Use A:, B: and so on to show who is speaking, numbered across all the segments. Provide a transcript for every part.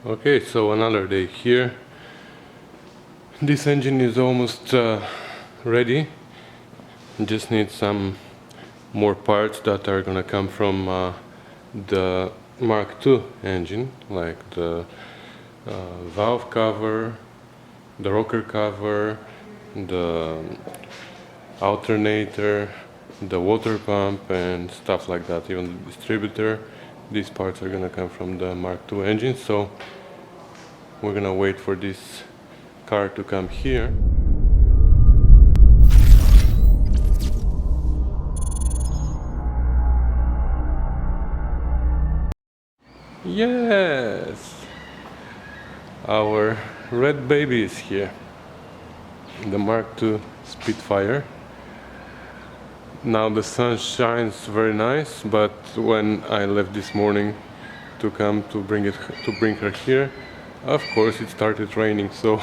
A: Okay, so another day here. This engine is almost ready. Just need some more parts that are gonna come from the Mark II engine, like the valve cover, the rocker cover, the alternator, the water pump and stuff like that, even the distributor. These parts are gonna come from the Mark II engine, so we're gonna wait for this car to come here. Yes! Our red baby is here. The Mark II Spitfire. Now the sun shines very nice, but when I left this morning to come to bring her here, of course it started raining, so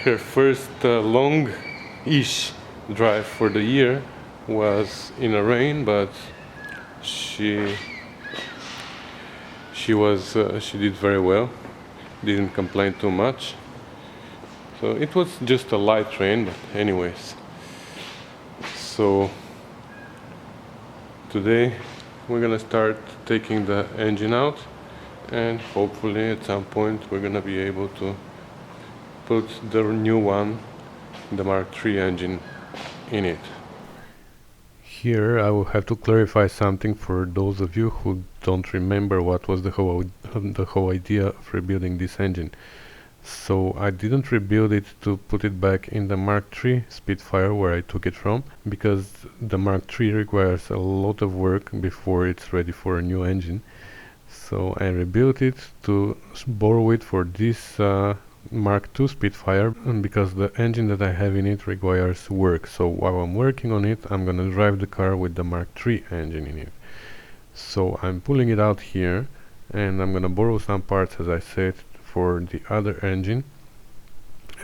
A: her first long-ish drive for the year was in a rain, but she did very well, didn't complain too much. So it was just a light rain, but anyways. So today we're gonna start taking the engine out, and hopefully at some point we're gonna be able to put the new one, the Mark III engine, in it. Here I will have to clarify something for those of you who don't remember what was the whole idea of rebuilding this engine. So I didn't rebuild it to put it back in the Mark III Spitfire where I took it from, because the Mark III requires a lot of work before it's ready for a new engine. So I rebuilt it to borrow it for this Mark II Spitfire, and because the engine that I have in it requires work. So while I'm working on it, I'm gonna drive the car with the Mark III engine in it. So I'm pulling it out here, and I'm gonna borrow some parts, as I said, for the other engine,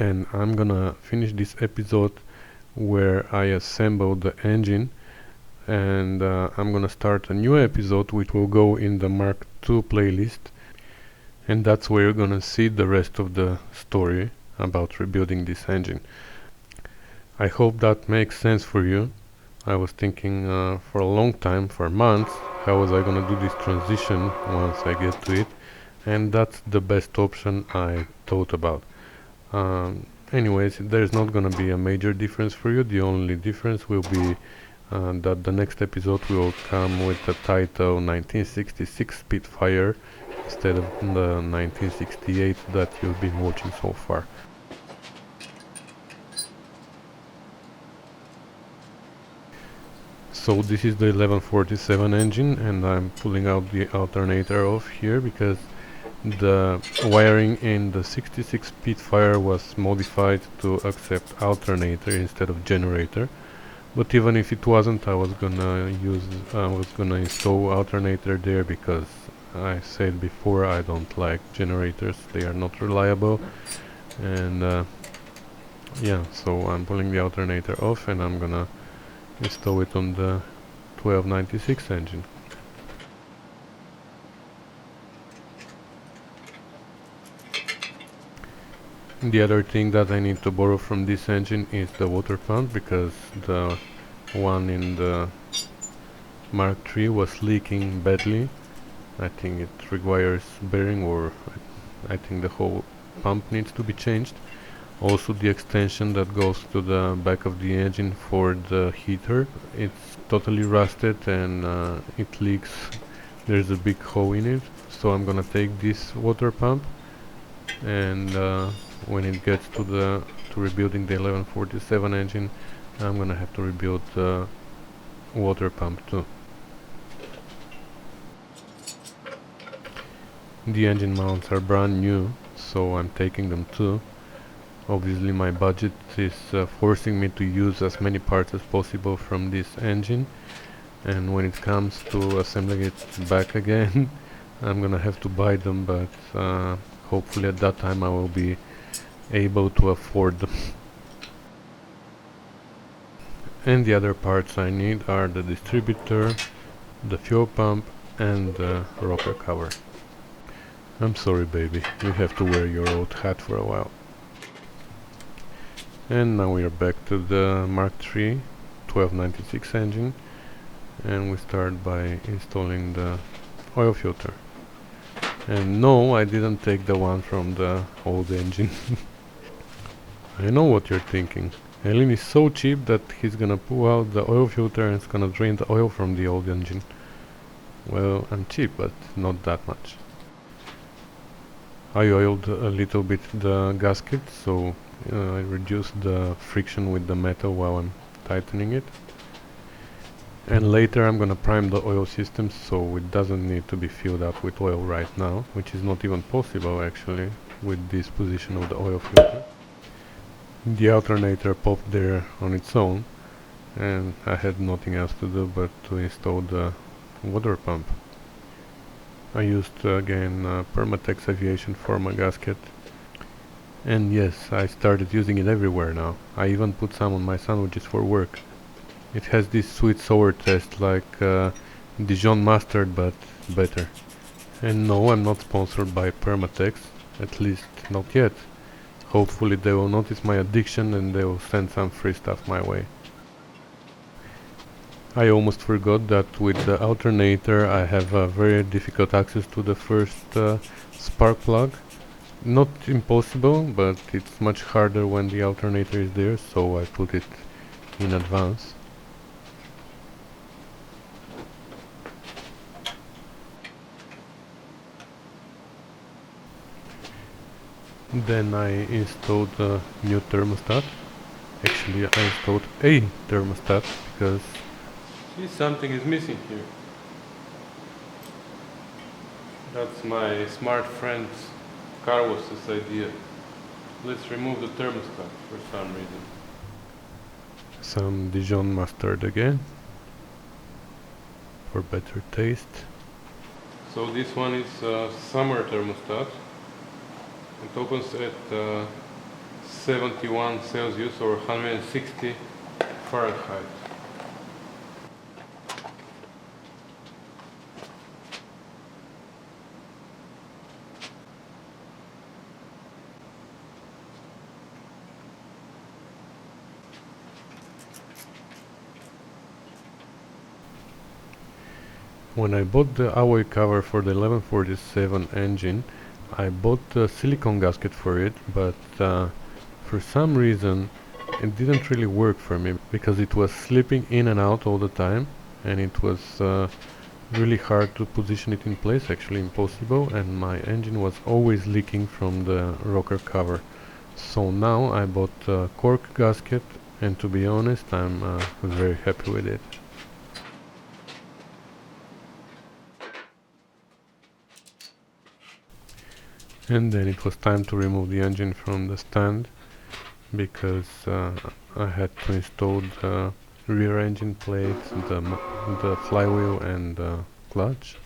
A: and I'm gonna finish this episode where I assemble the engine, and I'm gonna start a new episode which will go in the Mark II playlist, and that's where you're gonna see the rest of the story about rebuilding this engine. I hope that makes sense for you. I was thinking for a long time, for months, how was I gonna do this transition once I get to it, and that's the best option I thought about. Anyways, there's not gonna be a major difference for you. The only difference will be that the next episode will come with the title 1966 Spitfire instead of the 1968 that you've been watching so far. So this is the 1147 engine, and I'm pulling out the alternator off here because the wiring in the 66 Spitfire was modified to accept alternator instead of generator. But even if it wasn't, I was gonna install alternator there because I said before I don't like generators, they are not reliable. And yeah, so I'm pulling the alternator off and I'm gonna install it on the 1296 engine. The other thing that I need to borrow from this engine is the water pump, because the one in the Mark III was leaking badly. I think it requires bearing, or I think the whole pump needs to be changed. Also the extension that goes to the back of the engine for the heater, it's totally rusted and it leaks. There's a big hole in it, so I'm gonna take this water pump, and when it gets to rebuilding the 1147 engine, I'm gonna have to rebuild the water pump too. The engine mounts are brand new, so I'm taking them too. Obviously my budget is forcing me to use as many parts as possible from this engine, and when it comes to assembling it back again I'm gonna have to buy them, but hopefully at that time I will be able to afford them. And the other parts I need are the distributor, the fuel pump and the rocker cover. I'm sorry, baby, you have to wear your old hat for a while. And now we are back to the Mark III 1296 engine, and we start by installing the oil filter. And no, I didn't take the one from the old engine. I know what you're thinking. Elin is so cheap that he's gonna pull out the oil filter and it's gonna drain the oil from the old engine. Well, I'm cheap, but not that much. I oiled a little bit the gasket, so I reduced the friction with the metal while I'm tightening it. And later I'm gonna prime the oil system, so it doesn't need to be filled up with oil right now, which is not even possible actually with this position of the oil filter. The alternator popped there on its own, and I had nothing else to do but to install the water pump. I used again Permatex Aviation for my gasket. And yes, I started using it everywhere now. I even put some on my sandwiches for work. It has this sweet sour taste like Dijon mustard, but better. And no, I'm not sponsored by Permatex, at least not yet. Hopefully they will notice my addiction and they will send some free stuff my way. I almost forgot that with the alternator I have very difficult access to the first spark plug. Not impossible, but it's much harder when the alternator is there, so I put it in advance. Then I installed a new thermostat. Actually, I installed a thermostat because see, something is missing here. That's my smart friend Carlos's idea. Let's remove the thermostat for some reason. Some Dijon mustard again for better taste. So this one is a summer thermostat. It opens at 71 Celsius or 160 Fahrenheit. When I bought the alloy cover for the 1147 engine, I bought a silicone gasket for it, but for some reason it didn't really work for me because it was slipping in and out all the time, and it was really hard to position it in place, actually impossible, and my engine was always leaking from the rocker cover. So now I bought a cork gasket, and to be honest, I'm very happy with it. And then it was time to remove the engine from the stand because I had to install the rear engine plates, the flywheel and the clutch,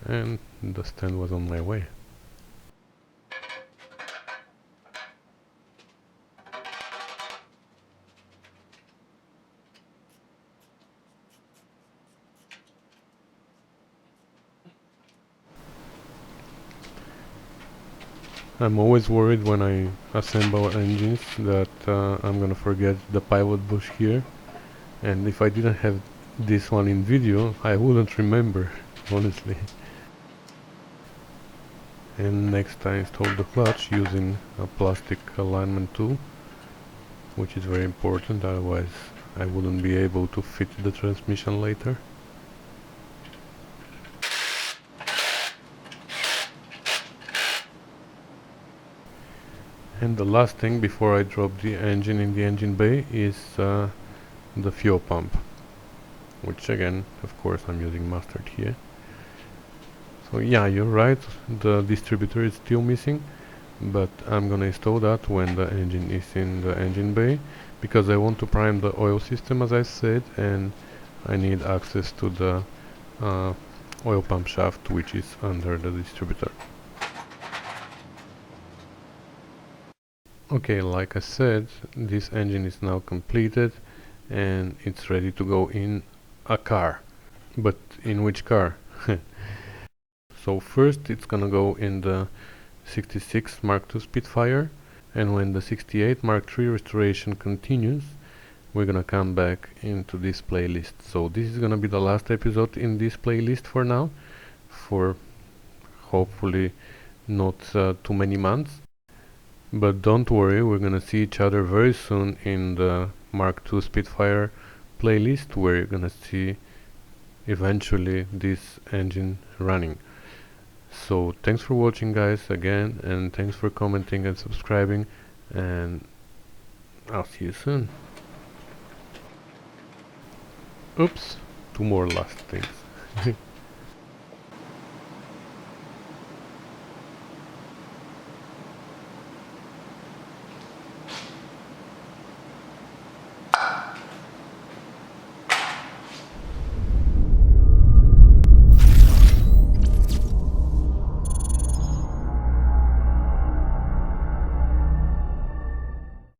A: and the stand was on my way. I'm always worried when I assemble engines that I'm gonna forget the pivot bush here, and if I didn't have this one in video I wouldn't remember, honestly. And next I installed the clutch using a plastic alignment tool, which is very important, otherwise I wouldn't be able to fit the transmission later. And the last thing before I drop the engine in the engine bay is the fuel pump, which again, of course, I'm using mustard here. So yeah, you're right, the distributor is still missing, but I'm gonna install that when the engine is in the engine bay, because I want to prime the oil system as I said, and I need access to the oil pump shaft, which is under the distributor. Okay, like I said, this engine is now completed and it's ready to go in a car. But in which car? So first it's gonna go in the 66 Mark II Spitfire, and when the 68 Mark III restoration continues, we're gonna come back into this playlist. So this is gonna be the last episode in this playlist for now, for hopefully not too many months. But don't worry, we're gonna see each other very soon in the Mark II Spitfire playlist, where you're gonna see eventually this engine running. So thanks for watching, guys, again, and thanks for commenting and subscribing, and I'll see you soon. Oops, two more last things.